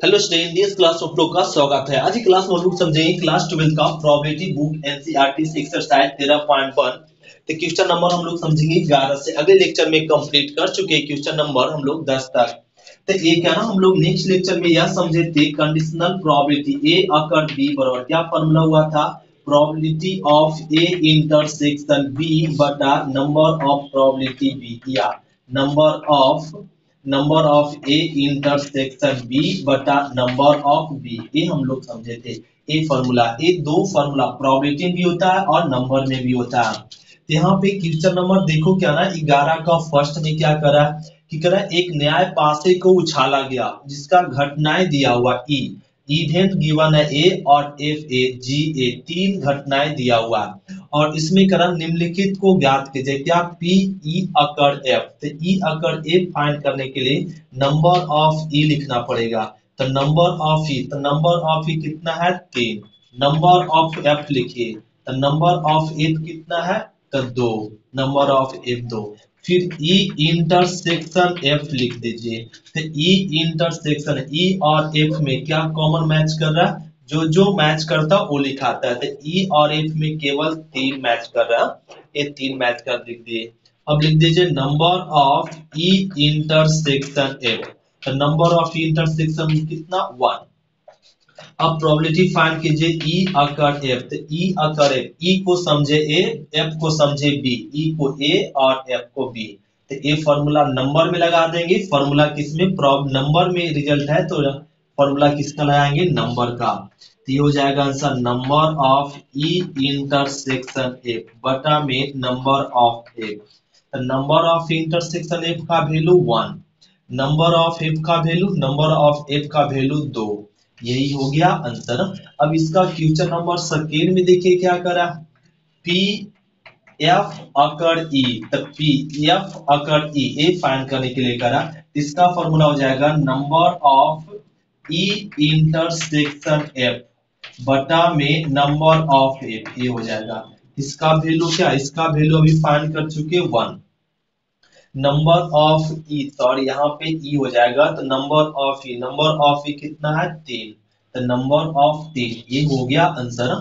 Hello student, this class of लोग का स्वागत है। आज की क्लास में हम लोग समझेंगे क्लास 12 का प्रोबेबिलिटी बुक एनसीईआरटी से एक्सरसाइज 13.1। तो क्वेश्चन नंबर हम लोग समझेंगे 11 से। अगले लेक्चर में कंप्लीट कर चुके हैं क्वेश्चन नंबर हम लोग 10 तक। तो ये क्या ना, हम लोग नेक्स्ट लेक्चर में यह समझे थे conditional probability A occur B बराबर क्या फॉर्मूला हुआ था, probability of A intersection B बटा नंबर ऑफ प्रोबेबिलिटी बी, या number of A intersection B बटा नंबर ऑफ बी। ये हम लोग समझे थे। ये फॉर्मूला, ये दो फॉर्मूला प्रोबेबिलिटी में भी होता है और नंबर में भी होता है। तो यहाँ पे क्वेश्चन नंबर देखो क्या ना, 11 का फर्स्ट में क्या करा कि करा, एक न्याय पासे को उछाला गया जिसका घटनाएं दिया हुआ ई, इवेंट गिवन है ए और एफ ए जी ए, तीन घटनाएं दिया हुआ है और इसमें करा निम्नलिखित को ज्ञात कीजिए। क्या पी ई अकर एफ। तो ई अकर एफ फाइंड करने के लिए नंबर ऑफ ई लिखना पड़ेगा। तो नंबर ऑफ ई, तो नंबर ऑफ ई कितना है 3। नंबर ऑफ एफ लिखिए, तो नंबर ऑफ एफ कितना है तो 2। Number of F 2। फिर ई इंटरसेक्शन एफ लिख दीजिए। तो ई इंटरसेक्शन ई और एफ में क्या कॉमन मैच कर रहा है, जो जो मैच करता वो लिखाता है। तो ई और एफ में केवल 3 मैच कर रहा है, ये 3 मैच कर लिख दिए। अब लिख दीजिए number of E intersection F. तो नंबर ऑफ इंटरसेक्शन कितना 1। अब प्रोबेबिलिटी फाइंड कीजिए ई अकर एफ। तो ई अकर एफ, ई को समझे ए, एफ को समझे बी, ई को ए और एफ को बी। तो ये फॉर्मूला नंबर में लगा देंगे। फॉर्मूला किसमें, नंबर में रिजल्ट है तो फॉर्मूला किसका लगाएंगे, नंबर का। तो ये हो जाएगा answer number of E intersection F बटा में नंबर ऑफ एफ। तो नंबर ऑफ इंटरसेक्शन एफ का वैल्यू 1, नंबर ऑफ एफ का वैल्यू, नंबर ऑफ एफ का वैल्यू 2। यही हो गया आंसर। अब इसका क्वेश्चन नंबर सेकेंड में देखिए क्या करा, पी एफ अकर ई। तो पी एफ अकर ई ए फाइंड करने के लिए करा, इसका फॉर्मूला हो जाएगा number of E intersection F बटा में नंबर ऑफ एफ। ये हो जाएगा इसका वैल्यू क्या, इसका वैल्यू अभी फाइंड कर चुके 1। नंबर ऑफ ई, सॉरी यहाँ पे ई हो जाएगा, तो नंबर ऑफ ई कितना है 3। तो नंबर ऑफ 3, ये हो गया आंसर।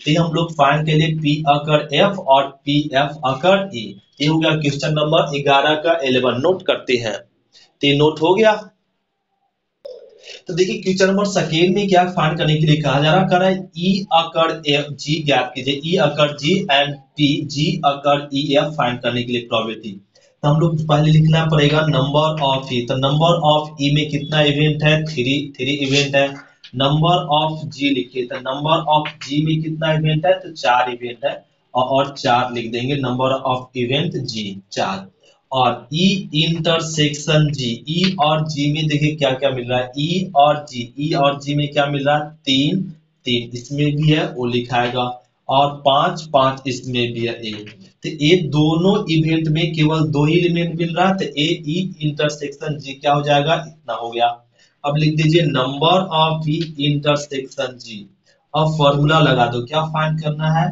तो हम लोग फाइंड करेंगे पी अकर एफ और पी एफ अकर ई। ये हो गया क्वेश्चन नंबर 11 का 11। नोट करते हैं, तो ये नोट हो गया। तो देखिए क्वेश्चन नंबर सेकेंड में क्या फाइंड करने के लिए कहा जा रहा, करा ई अकर एफ जी ज्ञात कीजिए, E occur G and P G occur E F find करने के लिए प्रोबेबिलिटी। तो हम लोग पहले लिखना पड़ेगा नंबर ऑफ ई। तो नंबर ऑफ ई में कितना इवेंट है, 3 इवेंट है। नंबर ऑफ जी लिखिए, तो नंबर ऑफ जी में कितना इवेंट है, तो 4 इवेंट है और 4 लिख देंगे। नंबर ऑफ इवेंट जी 4। और ई इंटरसेक्शन जी, ई और जी में देखिए क्या क्या मिल रहा है, ई और जी में क्या मिल रहा है 3 इसमें भी है वो लिखाएगा और 5 इसमें भी है। ए तो ये दोनों इवेंट में केवल 2 ही एलिमेंट मिल रहा है, तो ए ई इंटरसेक्शन जी क्या हो जाएगा, इतना हो गया। अब लिख दीजिए number of E intersection G. अब फॉर्मूला लगा दो, क्या फाइंड करना है,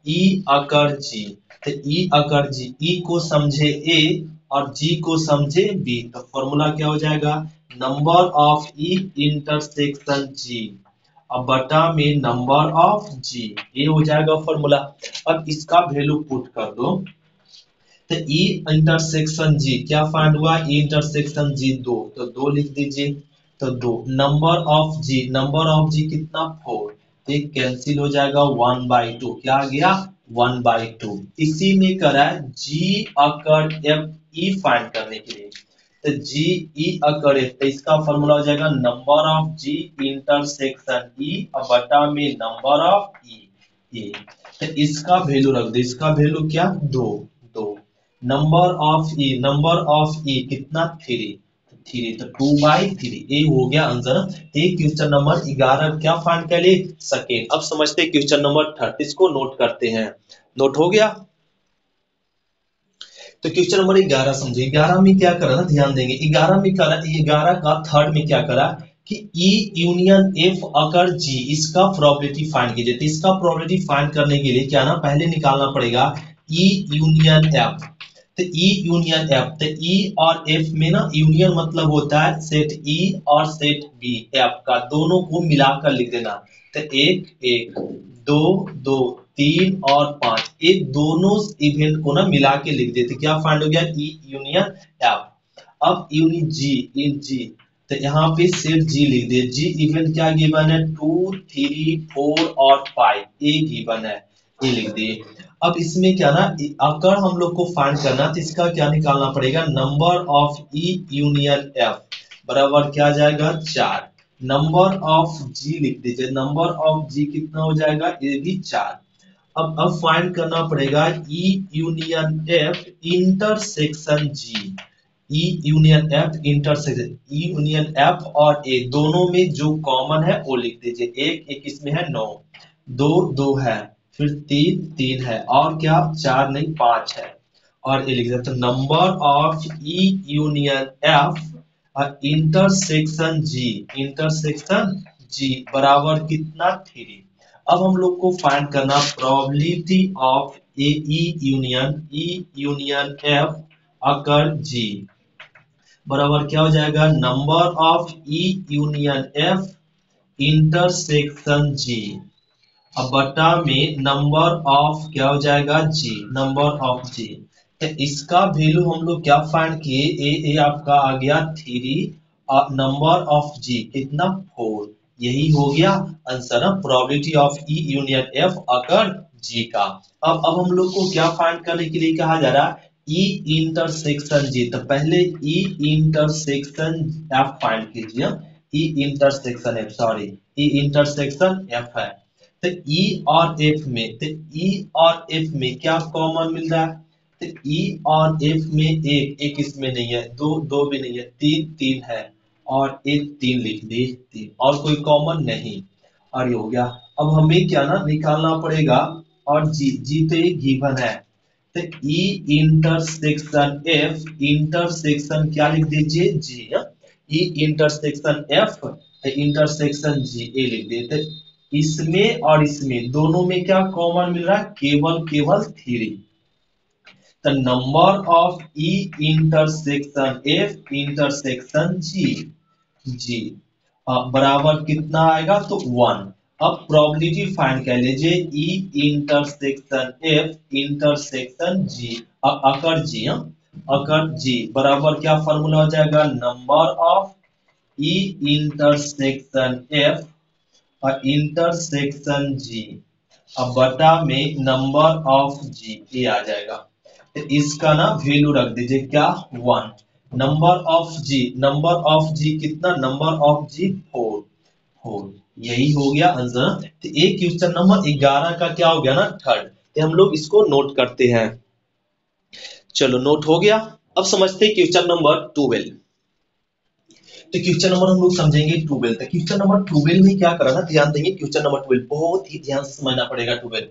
ई अकर जी। तो ई अकर जी, ई को समझे ए और जी को समझे बी, तो फॉर्मूला क्या हो जाएगा, number of E intersection G अब बटा में नंबर ऑफ जी। ये हो जाएगा फॉर्मूला। अब इसका वैल्यू पुट कर दो। तो ई इंटरसेक्शन जी क्या फाइंड हुआ, ई इंटरसेक्शन जी 2, तो 2 लिख दीजिए। तो 2 नंबर ऑफ जी कितना 4, तो कैंसिल हो जाएगा 1/2। क्या आ गया 1/2। इसी में करा जी अकर एफ ई फाइंड करने के लिए, तो जी ई अकर एफ, तो इसका फॉर्मूला हो जाएगा number of ji intersection E बटा में नंबर ऑफ ई। तो इसका वैल्यू रख दो, इसका वैल्यू क्या 2। नंबर ऑफ ई कितना 3, तो 2/3। ये हो गया आंसर। एक क्वेश्चन नंबर 11 क्या फाइंड कर लिए, सेकेंड। अब समझते क्वेश्चन नंबर 30 को नोट करते हैं। नोट हो गया। तो क्वेश्चन नंबर 11 समझिए। 11 में क्या करा था, ध्यान देंगे। 11 में करा, 11 का थर्ड में क्या करा कि ई यूनियन एफ अकर जी, इसका प्रोबेबिलिटी फाइंड कीजिए। तो इसका प्रोबेबिलिटी फाइंड करने के लिए क्या ना, पहले निकालना पड़ेगा ई यूनियन एफ। तो ई यूनियन एफ, तो ई और एफ में ना यूनियन मतलब होता है सेट ई और सेट बी एफ का दोनों को मिलाकर लिख देना। तो एक एक, दो दो, तीन और पांच, ये दोनों इवेंट को ना मिला के लिख देते, क्या फाइंड हो गया ई यूनियन एफ। अब यूनिट जी, इन जी, तो यहाँ पे सेट जी लिख दे। जी इवेंट क्या गिवन है, 2 3 4 और 5, ये गिवन है, ये लिख दिए। अब इसमें क्या ना, अगर हम लोग को फाइंड करना तो इसका क्या निकालना पड़ेगा, number of E union F बराबर क्या आ जाएगा 4। नंबर ऑफ जी लिख दीजिए, नंबर ऑफ जी कितना हो जाएगा, ये भी 4। अब फाइंड करना पड़ेगा E union F intersection G. E union F intersection, E union F और ए दोनों में जो कॉमन है वो लिख दीजिए। एक एक इसमें है 9, दो दो है, फिर तीन तीन है, और क्या 4 नहीं 5 है, और ये लिख देते हैं number of E union F intersection G, intersection G बराबर कितना 3। अब हम लोग को फाइंड करना probability of A E union F occur G बराबर क्या हो जाएगा, number of E union F intersection G अब बटा में नंबर ऑफ क्या हो जाएगा जी, नंबर ऑफ जी। तो इसका वैल्यू हम लोग क्या फाइंड किए, ए आपका आ गया 3 और नंबर ऑफ जी कितना 4। यही हो गया answer, probability of E union F अगर जी का। अब हम लोग को क्या फाइंड करने के लिए कहा जा रहा है, ई इंटरसेक्शन जी। तो पहले ई इंटरसेक्शन एफ फाइंड कीजिए, ई इंटरसेक्शन एफ, सॉरी ई इंटरसेक्शन एफ है। तो ई और एफ में, तो ई और एफ में क्या कॉमन मिल रहा है, तो ई और एफ में एक एक इसमें नहीं है, दो दो भी नहीं है, तीन तीन है, और एक तीन लिख दी, तीन और कोई कॉमन नहीं, और ये हो गया। अब हमें क्या ना निकालना पड़ेगा, और जी जी तो ये गिवन है। तो ई इंटरसेक्शन एफ, इंटरसेक्शन क्या लिख दीजिए जी, ई इंटरसेक्शन एफ इंटरसेक्शन जी ए लिख देते। इसमें और इसमें दोनों में क्या कॉमन मिल रहा है, केवल केवल 3। तो number of E intersection F intersection G, G बराबर कितना आएगा, तो 1। अब प्रोबेबिलिटी फाइंड कर लीजिए, ई इंटरसेक्शन एफ इंटरसेक्शन जी अकर जी, अकर जी बराबर क्या फॉर्मूला हो जाएगा, number of E intersection F और इंटरसेक्शन जी अब बटा में नंबर ऑफ जी, ये आ जाएगा। तो इसका ना वैल्यू रख दीजिए क्या 1। Number of G, number of G कितना, नंबर ऑफ जी 4, 4 यही हो गया आंसर। तो एक क्वेश्चन नंबर 11 का क्या हो गया ना थर्ड, तो हम लोग इसको नोट करते हैं। चलो नोट हो गया। अब समझते हैं क्वेश्चन नंबर 12। तो क्वेश्चन नंबर हम लोग समझेंगे 12। तो क्वेश्चन नंबर 12 में क्या करा ना, ध्यान देंगे, क्वेश्चन नंबर 12 बहुत ही ध्यान से समझना पड़ेगा। 12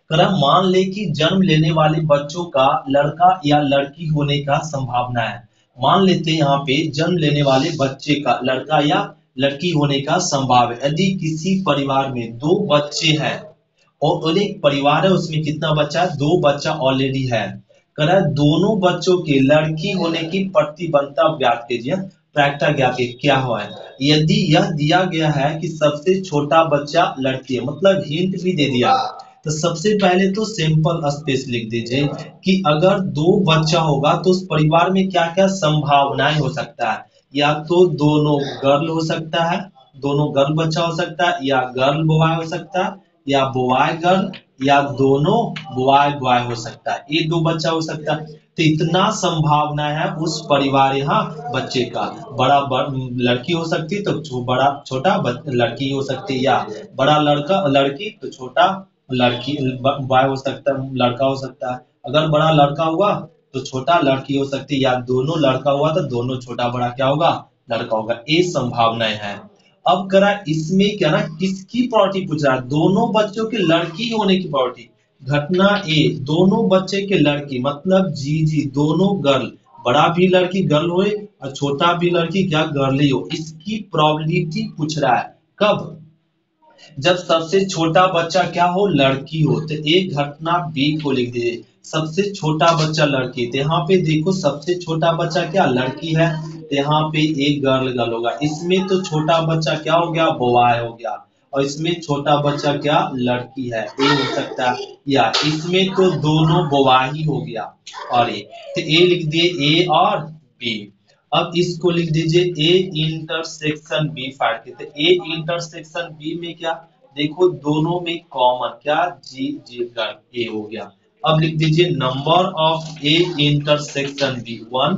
करा, मान ले कि जन्म लेने वाले बच्चों का लड़का या लड़की होने का संभावना है। मान लेते हैं यहाँ पे जन्म लेने वाले बच्चे का लड़का या लड़की होने का संभाव है। यदि किसी परिवार में 2 बच्चे हैं और एक परिवार है उसमें कितना बच्चा है, 2 बच्चा ऑलरेडी है। कह रहा है दोनों बच्चों के लड़की होने की प्रतिबंधता ज्ञात कीजिए, प्रायिकता ज्ञात कीजिए क्या हुआ है। यदि यह दिया गया है कि सबसे छोटा बच्चा लड़की है, मतलब हिंट भी दे दिया, तो सबसे पहले तो सिंपल स्पेस लिख दीजिए कि अगर 2 बच्चा होगा तो उस परिवार में क्या क्या संभावनाएं हो सकता है। या तो दोनों गर्ल हो सकता है, दोनों गर्ल बच्चा हो सकता है, या गर्ल बॉय हो सकता है, या बॉय गर्ल, या दोनों बॉय बॉय हो सकता है, ये 2 बच्चा हो सकता है। तो इतना संभावना है उस परिवार यहाँ बच्चे का, बड़ा लड़की हो सकती है तो बड़ा छोटा लड़की हो सकती है, या बड़ा लड़का लड़की तो छोटा लड़की बॉय हो सकता है, लड़का हो सकता है। अगर बड़ा लड़का हुआ तो छोटा लड़की हो सकती है, या दोनों लड़का हुआ तो दोनों छोटा बड़ा क्या होगा, लड़का होगा। ये संभावनाएं हैं। अब करा इसमें क्या ना, किसकी प्रॉपर्टी पूछ रहा है, दोनों बच्चों के लड़की होने की प्रॉपर्टी। घटना ए, दोनों बच्चे के लड़की मतलब जी जी दोनों गर्ल, बड़ा भी लड़की गर्ल हो और छोटा भी लड़की क्या गर्ल ही हो, इसकी प्रोबेबिलिटी पूछ रहा है। कब, जब सबसे छोटा बच्चा क्या हो, लड़की हो। तो एक घटना बी को लिख दीजिए, सबसे छोटा बच्चा लड़की, तो यहाँ पे देखो सबसे छोटा बच्चा क्या लड़की है, तो यहाँ पे एक गर्ल होगा। इसमें तो छोटा बच्चा क्या हो गया बॉय हो गया, और इसमें छोटा बच्चा क्या लड़की है, ए हो सकता है, या इसमें तो दोनों बॉय ही हो गया। और ए तो ए लिख दिए ए और बी। अब इसको लिख दीजिए ए इंटरसेक्शन बी फाइंड कीजिए। ए इंटरसेक्शन बी में क्या देखो दोनों में कॉमन क्या जी जी गर्ल ए हो गया। अब लिख दीजिए number of A intersection B 1,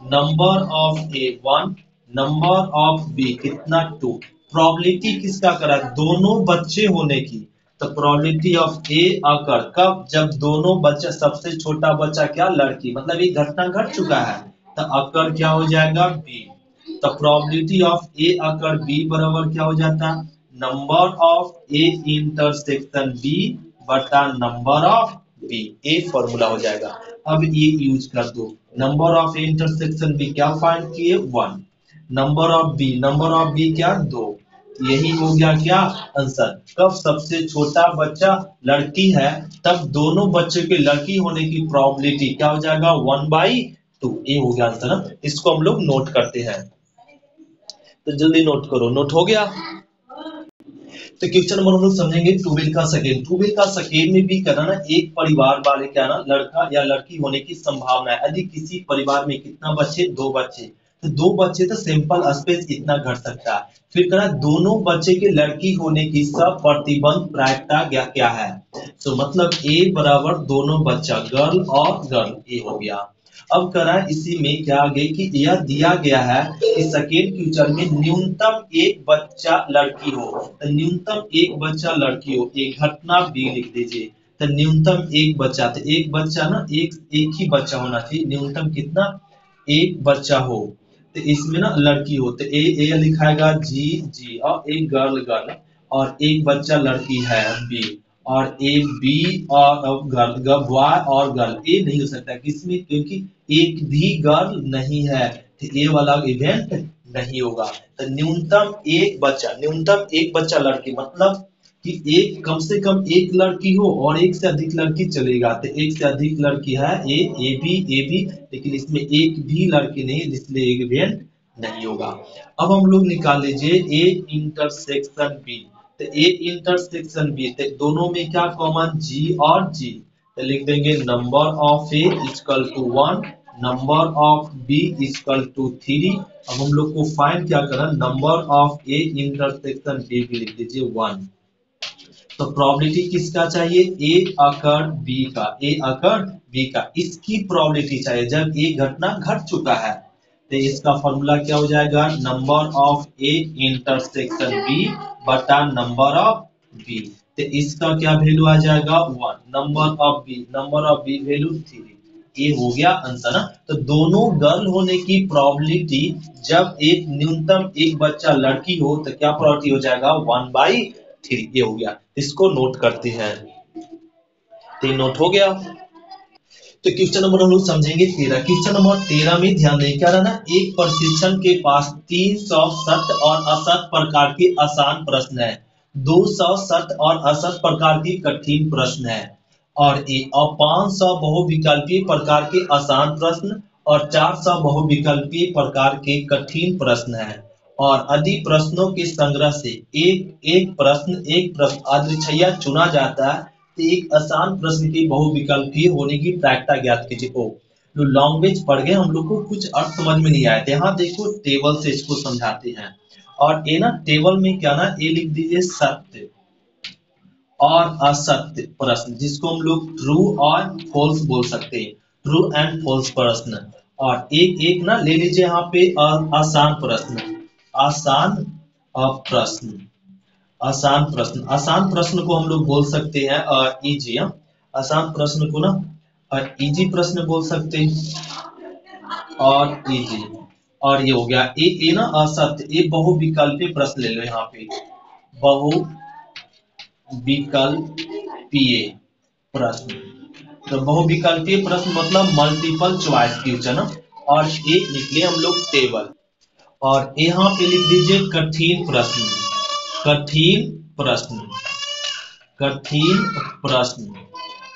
number of A 1, number of B कितना 2। प्रोबेबिलिटी किसका करा दोनों बच्चे होने की, तो प्रोबेबिलिटी ऑफ ए अकर कब जब दोनों बच्चा सबसे छोटा बच्चा क्या लड़की, मतलब ये घटना घट चुका है, तो अकर क्या हो जाएगा बी। तो probability of A occur B बराबर क्या हो जाता है number of A intersection B बटा number of B, A formula हो जाएगा। अब ये यूज कर दो, number of A intersection B क्या फाइंड किए 1, नंबर ऑफ बी क्या 2, यही हो गया क्या आंसर। कब सबसे छोटा बच्चा लड़की है तब दोनों बच्चे के लड़की होने की प्रोबेबिलिटी क्या हो जाएगा 1/2, ये हो गया आंसर ना। इसको हम लोग नोट करते हैं, तो जल्दी नोट करो, नोट हो गया। तो क्वेश्चन नंबर हम लोग समझेंगे ट्यूबवेल का सेकेंड। ट्यूबवेल का सेकेंड में भी कहना ना एक परिवार वाले क्या ना लड़का या लड़की होने की संभावना है। यदि किसी परिवार में कितना बच्चे 2 बच्चे, तो 2 बच्चे तो सिंपल स्पेस इतना घट सकता है। फिर कहना दोनों बच्चे के लड़की होने की सब प्रतिबंध प्रायिकता क्या है, तो मतलब ए बराबर दोनों बच्चा गर्ल और गर्ल, ए हो गया। अब करा इसी में क्या आगे कि यह दिया गया है कि सेकेंड फ्यूचर में न्यूनतम एक बच्चा लड़की हो, तो न्यूनतम एक बच्चा लड़की हो, एक घटना बी लिख दीजिए। तो न्यूनतम एक बच्चा, तो एक बच्चा ना एक ही बच्चा होना चाहिए, न्यूनतम कितना एक बच्चा हो, तो इसमें ना लड़की हो, तो ए लिखाएगा जी जी, और एक गर्ल गर्ल, और एक बच्चा लड़की है बी, और ए बी और गर्ल बॉय और गर्ल, ए नहीं हो सकता किसमें क्योंकि एक भी गर्ल नहीं है, तो ये वाला इवेंट नहीं होगा। तो न्यूनतम एक बच्चा लड़की, मतलब कि एक कम से कम एक लड़की हो और एक से अधिक लड़की चलेगा, तो एक से अधिक लड़की है ए बी, लेकिन इसमें एक भी लड़की नहीं है इसलिए एक इवेंट नहीं होगा। अब हम लोग निकाल लीजिए ए इंटरसेक्शन बी, तो ए इंटरसेक्शन बी, तो दोनों में क्या कॉमन जी और जी, तो लिख देंगे number of A equal to 1, number of B equal to 3। अब हम लोग को फाइंड क्या करना number of A intersection B भी लिख दीजिए 1। तो प्रोबेबिलिटी किसका चाहिए ए अकर बी का, ए अकर बी का, इसकी प्रोबेबिलिटी चाहिए जब एक घटना घट चुका है, तो इसका फॉर्मूला क्या हो जाएगा number of A intersection B बटा नंबर ऑफ बी, तो इसका क्या वैल्यू आ जाएगा 1, नंबर ऑफ बी वैल्यू 3, ये हो गया आंसर ना। तो दोनों गर्ल होने की प्रोबेबिलिटी जब एक न्यूनतम एक बच्चा लड़की हो तो क्या प्रोबेबिलिटी हो जाएगा 1/3, ये हो गया। इसको नोट करते हैं, तो नोट हो गया। तो क्वेश्चन नंबर हम लोग समझेंगे 13। क्वेश्चन नंबर 13 में ध्यान दें क्या रहना, एक प्रशिक्षण के पास 300 सत्य और असत्य प्रकार के आसान प्रश्न है, 200 सत्य और असत्य प्रकार के कठिन प्रश्न है, और 500 बहुविकल्पीय प्रकार के आसान प्रश्न और 400 बहुविकल्पीय प्रकार के कठिन प्रश्न है। और यदि प्रश्नों के संग्रह से एक प्रश्न अद्वितीय चुना जाता है तो एक आसान प्रश्न के बहुविकल्पीय होने की प्रायिकता ज्ञात कीजिए। जो लैंग्वेज पढ़ गए हम लोग को कुछ अर्थ समझ में नहीं आया था, यहाँ देखो टेबल से इसको समझाते हैं। और ये ना टेबल में क्या ना ये लिख दीजिए सत्य और असत्य प्रश्न, जिसको हम लोग ट्रू और फॉल्स बोल सकते हैं, ट्रू एंड फॉल्स प्रश्न। और एक ना ले लीजिए यहाँ पे आसान प्रश्न, आसान प्रश्न को हम लोग बोल सकते हैं इजी, आसान प्रश्न को ना इजी प्रश्न बोल सकते हैं और इजी। और ये हो गया ए ना असत्य, ये बहुविकल्पीय प्रश्न ले लो, यहाँ पे बहुविकल्पीय प्रश्न, तो बहुविकल्पीय प्रश्न मतलब मल्टीपल चॉइस क्वेश्चन। और ये निकले हम लोग टेबल, और यहाँ पे लिख दीजिए कठिन प्रश्न, कठिन प्रश्न।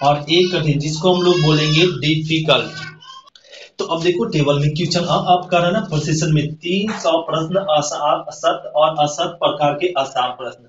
और एक कठिन जिसको हम लोग बोलेंगे डिफिकल्ट। तो अब देखो टेबल में क्वेश्चन अब कर रहा है ना प्रोसेशन में 300 प्रश्न असत और असत प्रकार के आसान प्रश्न।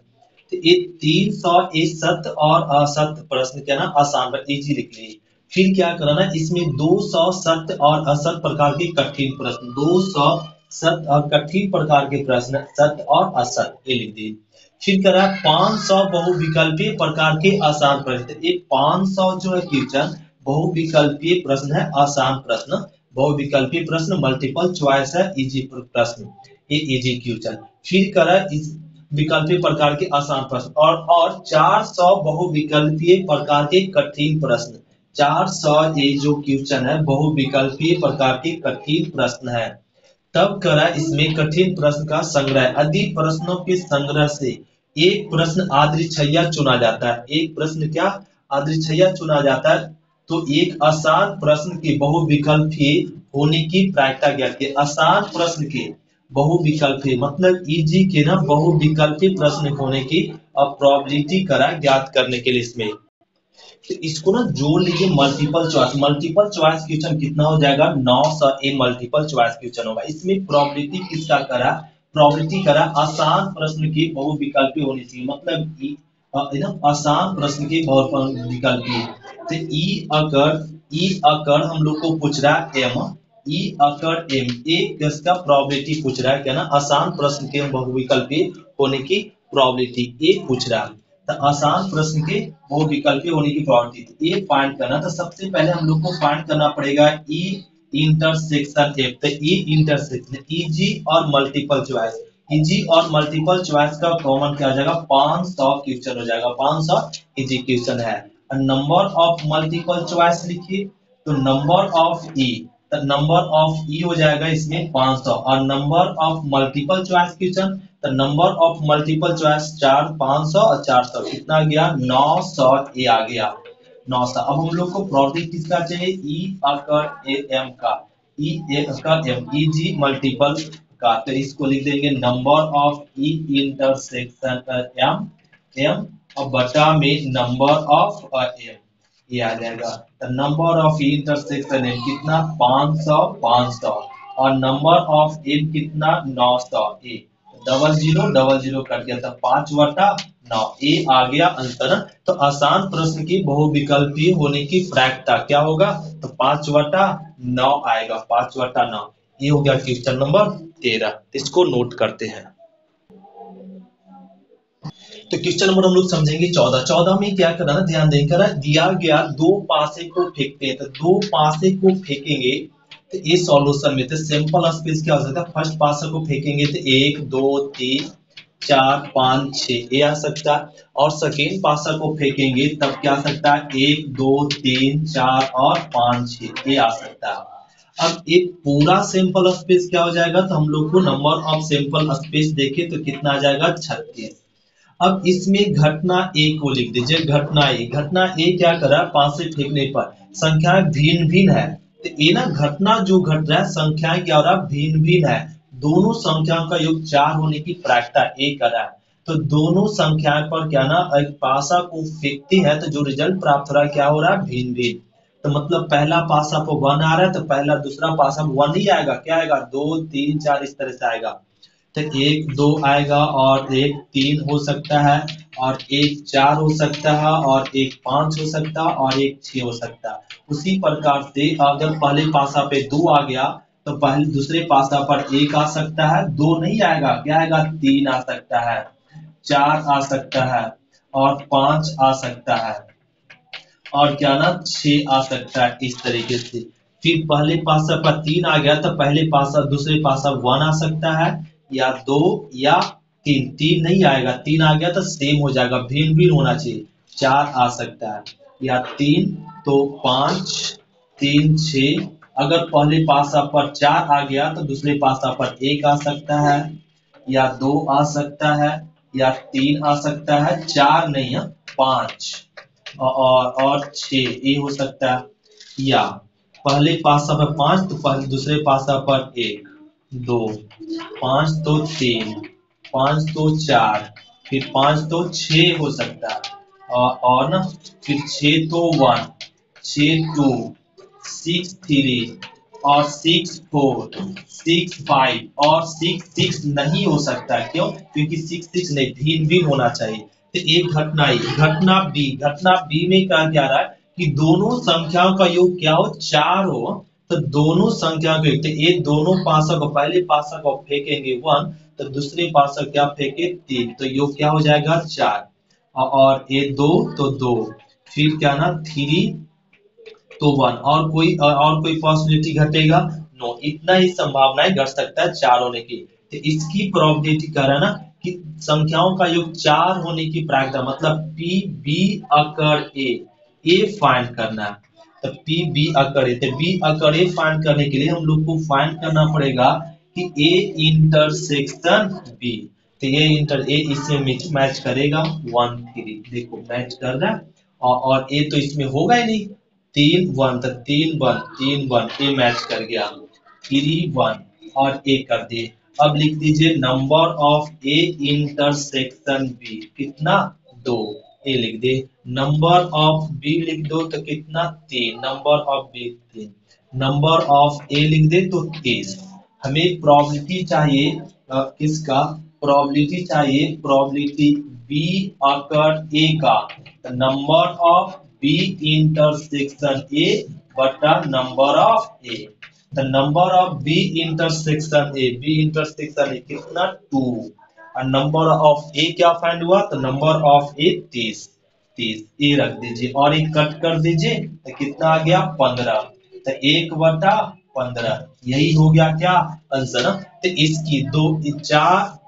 तो ये 300 सत्य और असत्य प्रश्न क्या ना आसान पर इजी लिख लिए। फिर क्या करना है इसमें 200 सत्य और असत्य प्रकार के कठिन प्रश्न, 200 सत्य और कठिन प्रकार के प्रश्न सत्य और असत्य ये लिख दिए। फिर करा 500 बहुविकल्पीय प्रकार के आसान प्रश्न। ये 500 जो है क्वेश्चन बहुविकल्पीय प्रश्न है, आसान प्रश्न, बहुविकल्पीय प्रश्न मल्टीपल चॉइस है, इजी प्रश्न, ये इजी क्वेश्चन। फिर करा इस विकल्पीय प्रकार के आसान प्रश्न और 400 बहुविकल्पीय प्रकार के कठिन प्रश्न। 400 ये जो क्वेश्चन है बहुविकल्पीय प्रकार के कठिन प्रश्न है। तब करा इसमें कठिन प्रश्न का संग्रह, यदि प्रश्नों के संग्रह से एक प्रश्न आद्रिछैया चुना जाता है, एक प्रश्न क्या आद्रिछैया चुना जाता है, तो एक आसान प्रश्न के बहुविकल्पीय होने की प्रायिकता ज्ञात की। आसान प्रश्न के बहुविकल्पीय मतलब इजी के ना बहुविकल्पीय प्रश्न होने की प्रोबेबिलिटी करा ज्ञात करने के लिए इसमें। तो इसको ना जोड़ लीजिए multiple choice, multiple choice question कितना हो जाएगा 900 ए मल्टीपल चॉइस क्वेश्चन होगा। इसमें प्रोबेबिलिटी किसका करा, प्रोबेबिलिटी करा आसान प्रश्न की बहुविकल्पीय होनी चाहिए, मतलब आसान प्रश्न की बहुविकल्पीय। तो अगर हम लोग को पूछ रहा है एम, अगर एम एक इसका प्रोबेबिलिटी पूछ रहा है क्या ना आसान प्रश्न के बहुविकल्पीय होने की प्रोबेबिलिटी ए पूछ रहा है। तो आसान प्रश्न के बहुविकल्पीय होने की प्रोबेबिलिटी ये फाइंड करना। तो सबसे पहले हम लोग को फाइंड करना पड़ेगा ई इंटरसेक्शन एफ। तो ई इंटरसेक्शन इजी और मल्टीपल चॉइस, इजी और मल्टीपल चॉइस का कॉमन क्या हो जाएगा 500 क्वेश्चन हो जाएगा, 500 इजी क्वेश्चन है। नंबर ऑफ मल्टीपल चॉइस लिखिए, तो नंबर ऑफ ई, तो नंबर ऑफ ई हो जाएगा इसमें 500 और number of multiple choice question, तो नंबर ऑफ मल्टीपल चॉइस 4 500 और 400 कितना गया 900 ये आ गया 900। अब हम लोग को प्रोबेबिलिटी किसका चाहिए ई अकर एम का, ई ए का एम इजी मल्टीपल का, तो इसको लिख देंगे number of E intersection M, M और बटा में नंबर ऑफ एम ये आ जाएगा। तो नंबर ऑफ इंटरसेक्शन एम कितना 500 500 और नंबर ऑफ एम कितना 900 ए, डबल जीरो कट गया था 5/9 ए आ गया अंतर। तो आसान प्रश्न की बहुविकल्पीय होने की प्रायिकता क्या होगा, तो 5/9 आएगा, 5/9 ये हो गया क्वेश्चन नंबर 13। इसको नोट करते हैं। तो क्वेश्चन नंबर हम लोग समझेंगे 14। 14 में क्या करना है ध्यान देकर, दिया गया दो पासे को फेंकते हैं, तो दो पासे को फेंकेंगे तो ये सॉल्यूशन में तो सैंपल स्पेस क्या हो सकता है, फर्स्ट पासा को फेंकेंगे तो 1 2 3 4 5 6 ये आ सकता है, और सेकेंड पासा को फेंकेंगे तब क्या आ सकता है 1 2 3 4 और 5 6 ये आ सकता है। अब एक पूरा सैंपल स्पेस क्या हो जाएगा, तो हम लोग को नंबर ऑफ सैंपल स्पेस देखे तो कितना आ जाएगा 36। अब इसमें घटना ए को लिख दीजिए, घटना ए क्या कर रहा है, पास से फेंकने पर संख्याएं भिन्न भिन्न है, तो ये ना घटना जो घट रहा है संख्याएं क्या हो रहा है भिन्न भिन्न है, दोनों संख्याओं का योग 4 होने की प्रायिकता ए कर रहा है। तो दोनों संख्याएं पर क्या ना एक पासा को फेंकते हैं तो जो रिजल्ट प्राप्त हो रहा है क्या हो रहा है भिन्न भिन्न। तो मतलब पहला पासा पर 1 आ रहा है तो पहला दूसरा पासा 1 ही आएगा, क्या आएगा 2 3 4 इस तरह से आएगा। तो 1 2 आएगा और 1 3 हो सकता है और 1 4 हो सकता है और 1 5 हो सकता है और 1 6 हो सकता है। उसी प्रकार से अगर पहले पासा पे 2 आ गया तो पहले दूसरे पासा पर 1 आ सकता है, 2 नहीं आएगा, क्या आएगा 3 आ सकता है, 4 आ सकता है और 5 आ सकता है और क्या ना 6 आ सकता है इस तरीके से। फिर पहले पासा पर 3 आ गया तो पहले पासा दूसरे पासा 1 आ सकता है या 2 या 3, 3 नहीं आएगा, 3 आ गया तो सेम हो जाएगा, भिन्न भिन्न होना चाहिए, 4 आ सकता है या 3 तो 5 3 6। अगर पहले पासा पर 4 आ गया तो दूसरे पासा पर 1 आ सकता है या 2 आ सकता है या 3 आ सकता है, 4 नहीं है 5 और 6 ये हो सकता है, या पहले पासा पर 5 तो पहले दूसरे पासा पर 1 2 5 तो 3 5 तो 4 फिर 5 तो 6 हो सकता है और ना फिर 6 तो 1, 6 2, 6 3 और 6 4, 6 5 और 6 6 नहीं हो सकता। क्यों? क्योंकि 6 6 नहीं, भिन्न भिन्न होना चाहिए। तो एक घटना आई, घटना बी में क्या क्या रहा है कि दोनों संख्याओं का योग क्या हो, 4 हो। तो दोनों संख्या को तो ये दोनों पासा को, पहले पासा को फेंकेंगे 1, तो दूसरे पासा क्या फेंके 3, तो योग क्या हो जाएगा 4। और ये 2 तो 2, फिर क्या ना 3 तो 1, और कोई पॉसिबिलिटी घटेगा? नो, इतना ही संभावनाएं घट सकता है 4 होने की। तो इसकी प्रोबेबिलिटी कह रहा है ना कि संख्याओं का योग 4 होने की प्रायिकता, मतलब पी बी अकर ए फाइंड करना है। तो पी बी अकर ए, तो बी अकर ए फाइंड करने के लिए हम लोग को फाइंड करना पड़ेगा कि ए इंटरसेक्शन बी। तो ये इंटर ए इसमें मैच करेगा 1 3, देखो मैच कर रहा है। और ए तो इसमें होगा ही नहीं, 3 1, तो 3 1 ए मैच कर गया, 3 1 और ए कर दिए। अब लिख दीजिए number of A intersection B, कितना 2, ए लिख दे। नंबर ऑफ बी लिख दो तो कितना 3, number of B 3, number of A लिख दे तो 30। हमें प्रोबेबिलिटी चाहिए किसका? प्रोबेबिलिटी चाहिए, प्रोबेबिलिटी बी अकर ए का, number of B intersection A बटा number of A. The number of B intersection A कितना 2, और नंबर ऑफ ए क्या फाइंड हुआ? तो नंबर ऑफ ए 30, ए रख दीजिए और एक कट कर दीजिए, तो कितना आ गया 15, तो 1/15, यही हो गया क्या आंसर। तो इसकी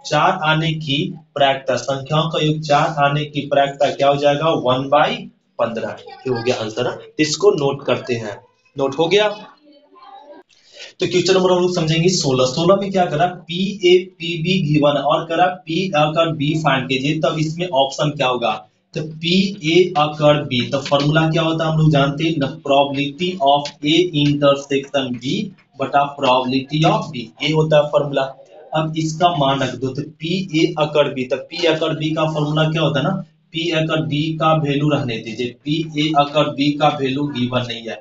चार आने की प्रायिकता, संख्याओं का योग 4 आने की प्रायिकता क्या हो जाएगा 1/15, ये हो गया आंसर। इसको नोट करते हैं, नोट हो गया। तो क्वेश्चन नंबर हम लोग समझेंगे 16 में क्या करा, P A P be given और करा पी अकर बी फाइंड कीजिए, तब इसमें ऑप्शन क्या होगा? तो पी ए अकर बी, तो फॉर्मूला क्या होता है हम लोग जानते हैं, probability of A intersection B बटा प्रोबेबिलिटी ऑफ बी, ये होता है फॉर्मूला। अब इसका मान रख दो, तो पी ए अकर बी, तो पी अकर बी का फॉर्मूला क्या होता है ना, पी अकर बी का वैल्यू रहने दीजिए, पी ए अकर बी का वैल्यू गिवन नहीं है।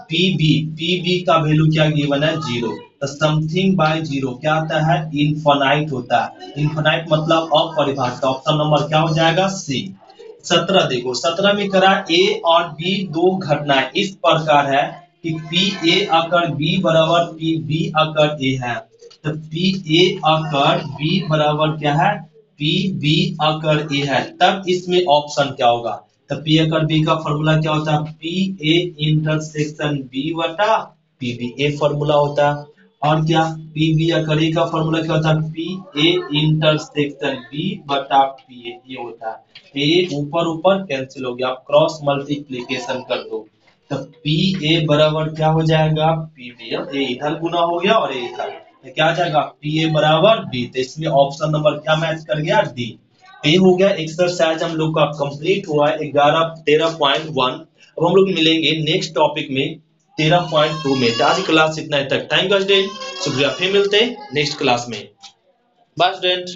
पी बी का वैल्यू क्या गिवन है 0, तो समथिंग बाय 0 क्या आता है, इनफाइनाइट होता है। इनफाइनाइट मतलब अपरिभाषित, ऑप्शन नंबर क्या हो जाएगा सी। 17 देखो, 17 में करा ए और बी दो घटनाएं इस प्रकार है कि पी ए अकर बी बराबर पी बी अकर ए है, तो पी ए अकर बी बराबर क्या है, पी बी अकर ए है, तब इसमें ऑप्शन क्या होगा? तो पी अकर बी का फॉर्मूला क्या होता है, पी ए इंटरसेक्शन बी बटा पी बी, ए फॉर्मूला होता है। और क्या पी बी अकर ए का फॉर्मूला क्या होता है, पी ए इंटरसेक्शन बी बटा पी ए, ये होता है। ए ऊपर ऊपर कैंसिल हो गया, आप क्रॉस मल्टीप्लीकेशन कर दो, तो पी ए बराबर क्या हो जाएगा पी बी, ए इधर गुना हो गया और ए इधर, तो क्या आ जाएगा पी ए बराबर बी, तो इसमें ऑप्शन नंबर क्या मैच कर गया डी। ये हो गया एक्सरसाइज हम लोग का कंप्लीट हुआ है 13.1। अब हम लोग मिलेंगे नेक्स्ट टॉपिक में 13.2 में। आज क्लास इतना ही तक, थैंक यू स्टूडेंट, शुक्रिया, फिर मिलते हैं नेक्स्ट क्लास में, बाय स्टूडेंट।